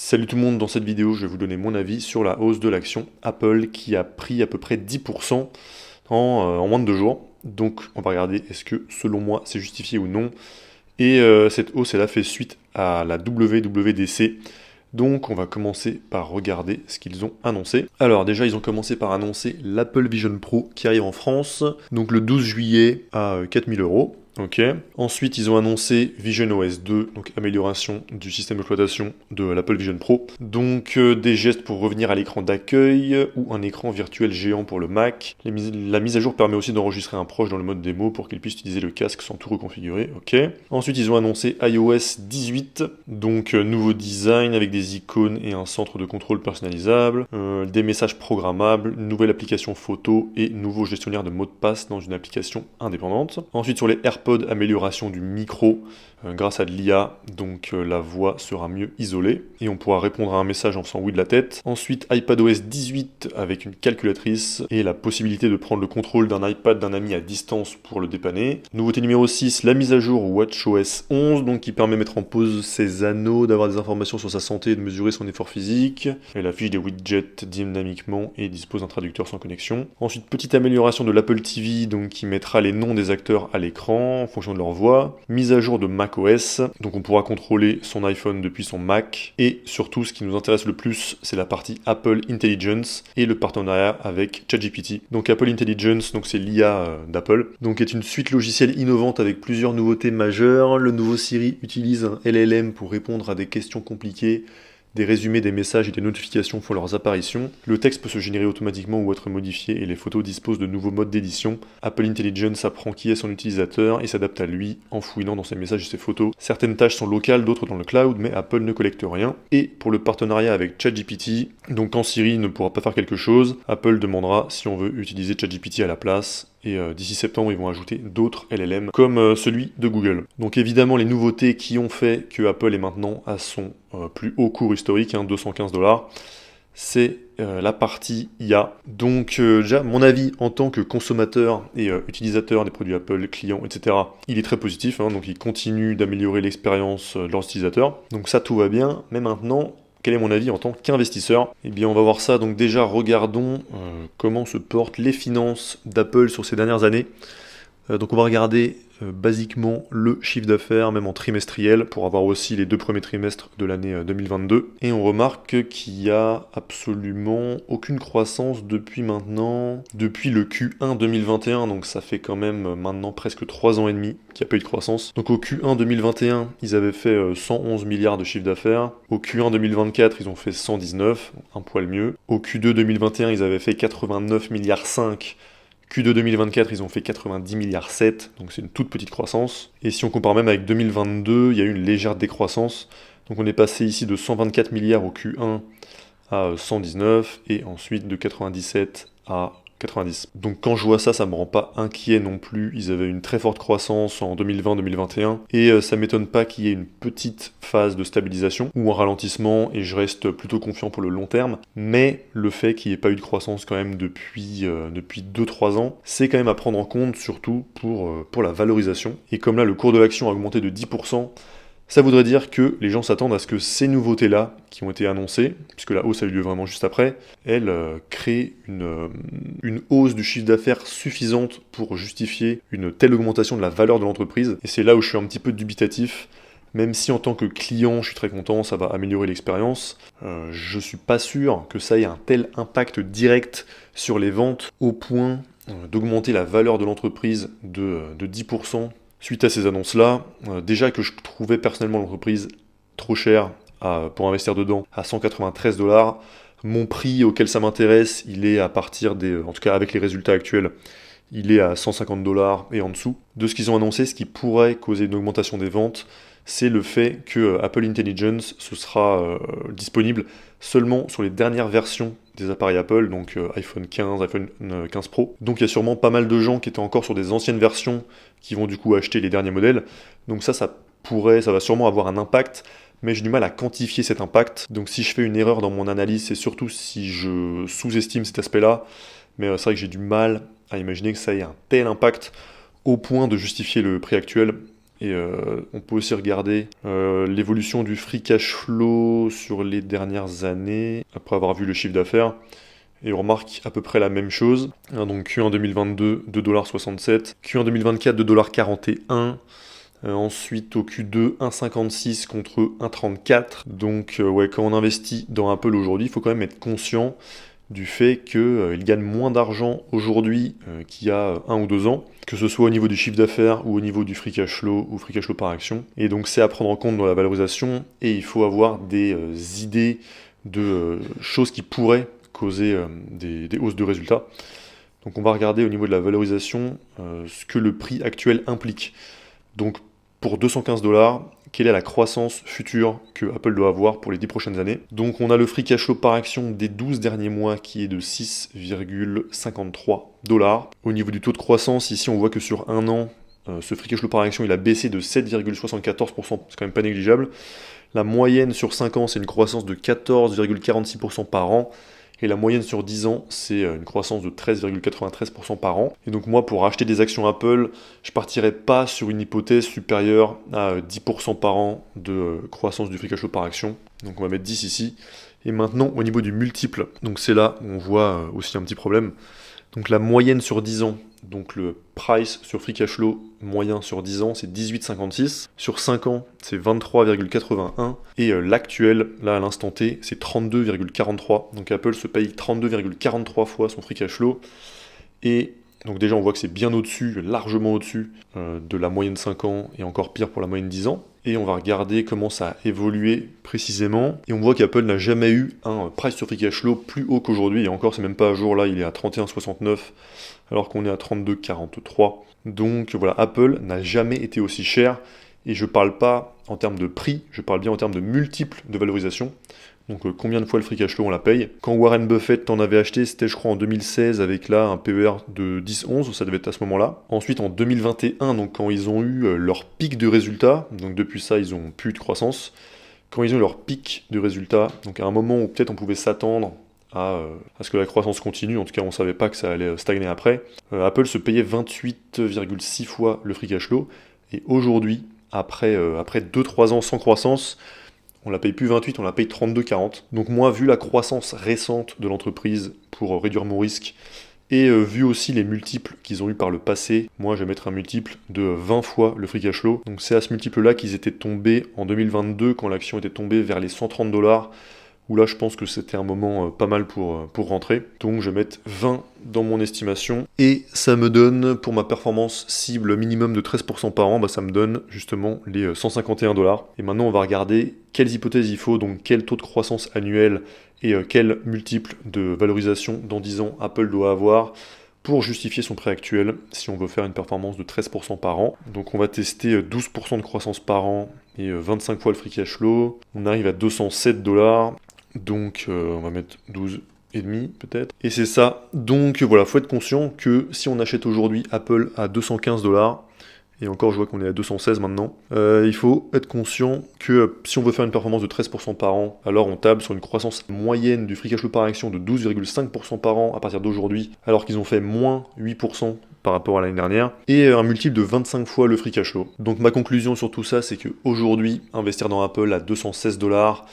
Salut tout le monde, dans cette vidéo je vais vous donner mon avis sur la hausse de l'action Apple qui a pris à peu près 10% en moins de 2 jours. Donc on va regarder est-ce que selon moi c'est justifié ou non. Et cette hausse elle a fait suite à la WWDC. Donc on va commencer par regarder ce qu'ils ont annoncé. Alors déjà ils ont commencé par annoncer l'Apple Vision Pro qui arrive en France, donc le 12 juillet à 4000 euros. Ok. Ensuite, ils ont annoncé Vision OS 2, donc amélioration du système d'exploitation de l'Apple Vision Pro. Donc des gestes pour revenir à l'écran d'accueil ou un écran virtuel géant pour le Mac. La mise à jour permet aussi d'enregistrer un proche dans le mode démo pour qu'il puisse utiliser le casque sans tout reconfigurer. Ok. Ensuite, ils ont annoncé iOS 18, donc nouveau design avec des icônes et un centre de contrôle personnalisable, des messages programmables, une nouvelle application photo et nouveau gestionnaire de mots de passe dans une application indépendante. Ensuite, sur les AirPods, amélioration du micro grâce à de l'IA, donc la voix sera mieux isolée et on pourra répondre à un message en faisant oui de la tête. Ensuite, iPadOS 18 avec une calculatrice et la possibilité de prendre le contrôle d'un iPad d'un ami à distance pour le dépanner. Nouveauté numéro 6, la mise à jour WatchOS 11, donc qui permet de mettre en pause ses anneaux, d'avoir des informations sur sa santé et de mesurer son effort physique. Elle affiche des widgets dynamiquement et dispose d'un traducteur sans connexion. Ensuite, petite amélioration de l'Apple TV, donc qui mettra les noms des acteurs à l'écran en fonction de leur voix. Mise à jour de macOS, donc on pourra contrôler son iPhone depuis son Mac. Et surtout, ce qui nous intéresse le plus, c'est la partie Apple Intelligence et le partenariat avec ChatGPT. Donc Apple Intelligence, donc c'est l'IA d'Apple, donc est une suite logicielle innovante avec plusieurs nouveautés majeures. Le nouveau Siri utilise un LLM pour répondre à des questions compliquées. Des résumés des messages et des notifications font leurs apparitions. Le texte peut se générer automatiquement ou être modifié et les photos disposent de nouveaux modes d'édition. Apple Intelligence apprend qui est son utilisateur et s'adapte à lui en fouillant dans ses messages et ses photos. Certaines tâches sont locales, d'autres dans le cloud, mais Apple ne collecte rien. Et pour le partenariat avec ChatGPT, donc quand Siri ne pourra pas faire quelque chose, Apple demandera si on veut utiliser ChatGPT à la place. Et d'ici septembre, ils vont ajouter d'autres LLM, comme celui de Google. Donc évidemment, les nouveautés qui ont fait que Apple est maintenant à son plus haut cours historique, 215$, c'est la partie IA. Donc déjà, mon avis en tant que consommateur et utilisateur des produits Apple, client, etc., il est très positif, donc ils continuent d'améliorer l'expérience de leurs utilisateurs. Donc ça, tout va bien, mais maintenant, quel est mon avis en tant qu'investisseur? Eh bien, on va voir ça. Donc déjà, regardons comment se portent les finances d'Apple sur ces dernières années. Donc on va regarder basiquement le chiffre d'affaires, même en trimestriel, pour avoir aussi les 2 premiers trimestres de l'année 2022. Et on remarque qu'il n'y a absolument aucune croissance depuis le Q1 2021, donc ça fait quand même maintenant presque 3 ans et demi qu'il n'y a pas eu de croissance. Donc au Q1 2021, ils avaient fait 111 milliards de chiffre d'affaires. Au Q1 2024, ils ont fait 119, un poil mieux. Au Q2 2021, ils avaient fait 89 milliards 5. Q2 2024, ils ont fait 90 milliards 7, donc c'est une toute petite croissance. Et si on compare même avec 2022, il y a eu une légère décroissance. Donc on est passé ici de 124 milliards au Q1 à 119, et ensuite de 97 à 90. Donc quand je vois ça, ça me rend pas inquiet non plus. Ils avaient une très forte croissance en 2020-2021 et ça m'étonne pas qu'il y ait une petite phase de stabilisation ou un ralentissement et je reste plutôt confiant pour le long terme. Mais le fait qu'il n'y ait pas eu de croissance quand même depuis 2-3 ans, c'est quand même à prendre en compte, surtout pour la valorisation. Et comme là, le cours de l'action a augmenté de 10%, ça voudrait dire que les gens s'attendent à ce que ces nouveautés-là, qui ont été annoncées, puisque la hausse a eu lieu vraiment juste après, elles créent une hausse du chiffre d'affaires suffisante pour justifier une telle augmentation de la valeur de l'entreprise. Et c'est là où je suis un petit peu dubitatif, même si en tant que client, je suis très content, ça va améliorer l'expérience. Je suis pas sûr que ça ait un tel impact direct sur les ventes au point d'augmenter la valeur de l'entreprise de 10%. Suite à ces annonces-là, déjà que je trouvais personnellement l'entreprise trop chère pour investir dedans à 193$, mon prix auquel ça m'intéresse, il est à partir en tout cas avec les résultats actuels, il est à 150$ et en dessous. De ce qu'ils ont annoncé, ce qui pourrait causer une augmentation des ventes, c'est le fait que Apple Intelligence ce sera disponible seulement sur les dernières versions des appareils Apple, donc iPhone 15, iPhone 15 Pro. Donc il y a sûrement pas mal de gens qui étaient encore sur des anciennes versions qui vont du coup acheter les derniers modèles. Donc ça va sûrement avoir un impact, mais j'ai du mal à quantifier cet impact. Donc si je fais une erreur dans mon analyse, c'est surtout si je sous-estime cet aspect-là, mais c'est vrai que j'ai du mal à imaginer que ça ait un tel impact au point de justifier le prix actuel. Et on peut aussi regarder l'évolution du free cash flow sur les dernières années, après avoir vu le chiffre d'affaires. Et on remarque à peu près la même chose. Donc Q1 2022, 2,67$. Q1 2024, 2,41$. Ensuite au Q2, 1,56 contre 1,34. Donc ouais, quand on investit dans Apple aujourd'hui, il faut quand même être conscient du fait qu'il gagne moins d'argent aujourd'hui qu'il y a 1 ou 2 ans, que ce soit au niveau du chiffre d'affaires ou au niveau du free cash flow ou free cash flow par action. Et donc c'est à prendre en compte dans la valorisation, et il faut avoir des idées de choses qui pourraient causer des hausses de résultats. Donc on va regarder au niveau de la valorisation ce que le prix actuel implique. Donc pour 215$, quelle est la croissance future que Apple doit avoir pour les 10 prochaines années? Donc on a le free cash flow par action des 12 derniers mois qui est de 6,53$. Au niveau du taux de croissance, ici on voit que sur un an, ce free cash flow par action il a baissé de 7,74%, c'est quand même pas négligeable. La moyenne sur 5 ans, c'est une croissance de 14,46% par an. Et la moyenne sur 10 ans, c'est une croissance de 13,93% par an. Et donc moi, pour acheter des actions Apple, je partirais pas sur une hypothèse supérieure à 10% par an de croissance du free cash flow par action. Donc on va mettre 10 ici. Et maintenant, au niveau du multiple, donc c'est là où on voit aussi un petit problème. Donc la moyenne sur 10 ans, donc le price sur free cash flow moyen sur 10 ans, c'est 18,56. Sur 5 ans, c'est 23,81. Et l'actuel, là à l'instant T, c'est 32,43. Donc Apple se paye 32,43 fois son free cash flow. Et donc déjà on voit que c'est bien au-dessus, largement au-dessus de la moyenne 5 ans, et encore pire pour la moyenne 10 ans. Et on va regarder comment ça a évolué précisément. Et on voit qu'Apple n'a jamais eu un price sur free cash flow plus haut qu'aujourd'hui. Et encore, c'est même pas à jour, là, il est à 31,69, alors qu'on est à 32,43. Donc voilà, Apple n'a jamais été aussi cher. Et je parle pas en termes de prix, je parle bien en termes de multiples de valorisation. Donc combien de fois le free cash flow on la paye. Quand Warren Buffett en avait acheté, c'était je crois en 2016 avec là un PER de 10-11, ça devait être à ce moment-là. Ensuite en 2021, donc quand ils ont eu leur pic de résultats, donc depuis ça ils ont plus de croissance, quand ils ont eu leur pic de résultats, donc à un moment où peut-être on pouvait s'attendre à ce que la croissance continue, en tout cas on savait pas que ça allait stagner après, Apple se payait 28,6 fois le free cash flow, et aujourd'hui, après 2-3 ans sans croissance, on la paye plus 28, on la paye 32,40. Donc moi, vu la croissance récente de l'entreprise pour réduire mon risque, et vu aussi les multiples qu'ils ont eu par le passé, moi je vais mettre un multiple de 20 fois le free cash flow. Donc c'est à ce multiple-là qu'ils étaient tombés en 2022, quand l'action était tombée vers les 130$, où là je pense que c'était un moment pas mal pour rentrer. Donc je vais mettre 20 dans mon estimation, et ça me donne, pour ma performance cible minimum de 13% par an, ça me donne justement les 151$. Et maintenant on va regarder quelles hypothèses il faut, donc quel taux de croissance annuel et quel multiple de valorisation dans 10 ans Apple doit avoir pour justifier son prix actuel, si on veut faire une performance de 13% par an. Donc on va tester 12% de croissance par an et 25 fois le free cash flow. On arrive à 207$. Donc on va mettre 12,5 peut-être. Et c'est ça. Donc voilà, faut être conscient que si on achète aujourd'hui Apple à 215$, et encore je vois qu'on est à 216 maintenant, il faut être conscient que si on veut faire une performance de 13% par an, alors on table sur une croissance moyenne du free cash flow par action de 12,5% par an à partir d'aujourd'hui, alors qu'ils ont fait moins 8% par rapport à l'année dernière, et un multiple de 25 fois le free cash flow. Donc ma conclusion sur tout ça, c'est qu'aujourd'hui, investir dans Apple à 216$,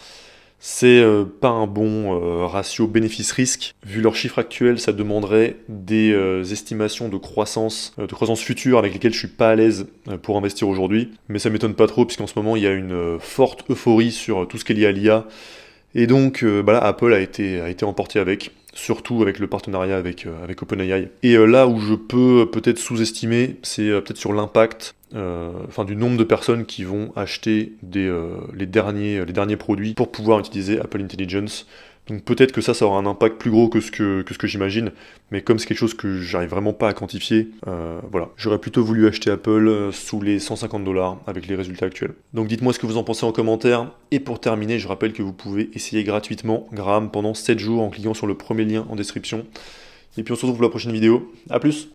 c'est pas un bon ratio bénéfice-risque. Vu leur chiffre actuel, ça demanderait des estimations de croissance future avec lesquelles je suis pas à l'aise pour investir aujourd'hui. Mais ça m'étonne pas trop, puisqu'en ce moment, il y a une forte euphorie sur tout ce qui est lié à l'IA. Et donc, là, Apple a été emporté avec, surtout avec le partenariat avec OpenAI. Et là où je peux peut-être sous-estimer, c'est peut-être sur l'impact du nombre de personnes qui vont acheter les derniers produits pour pouvoir utiliser Apple Intelligence. Donc peut-être que ça aura un impact plus gros que ce que j'imagine, mais comme c'est quelque chose que j'arrive vraiment pas à quantifier, voilà. J'aurais plutôt voulu acheter Apple sous les 150$ avec les résultats actuels. Donc dites-moi ce que vous en pensez en commentaire, et pour terminer, je rappelle que vous pouvez essayer gratuitement Graham pendant 7 jours en cliquant sur le premier lien en description. Et puis on se retrouve pour la prochaine vidéo. A plus!